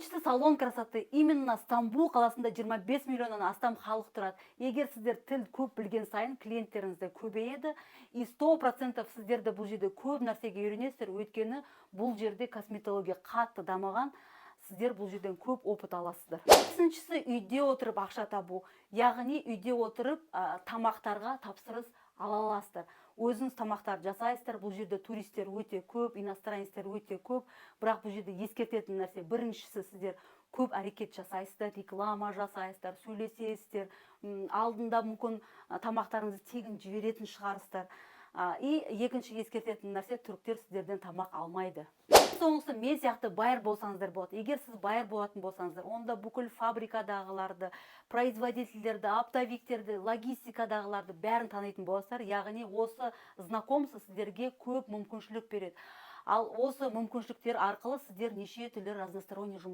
Екіншісі салон красоты. Именно Стамбул қаласында 25 миллионнан астам халық тұрады. Егер сіздер тіл көп білген сайын клиенттеріңіз де көбейеді. И 100% сіздерді бұл жерде көп нәрсеге үйренесіздер, өйткені бұл жерде косметология қатты дамыған. Сіздер бұл жерден көп опыт аласыздар. Үшіншісі үйде отырып ақша табу. Яғни үйде отырып тамақтарға тапсырыс ала аласыздар. Өзіңіз тамақтар жасайсыздар. Бұл жерде туристер өте көп, иностранецтер өте көп. Бірақ бұл жерде ескертетін нәрсе, біріншісі сіздер көп әрекет жасайсыздар, реклама жасайсыздар, сөйлесесіздер, алдында мүмкін тамақтарыңызды тегін жіберетін шығарсыздар. И екінші ескертетін нәрсе, түріктер сіздерден тамақ алмайды. Соңғысы, мен сияқты байыр болсаңыздар болады. Егер сіз байыр болатын болсаңыздар, онда бүкіл фабрикадағыларды, производительдерді, оптовиктерді, логистикадағыларды бәрін танитын боласыздар. Яғни осы знакомство сіздерге көп мүмкіншілік береді. Ал осы мүмкіншіліктер арқылы сіздер неше түрлі разносторонний жұмыс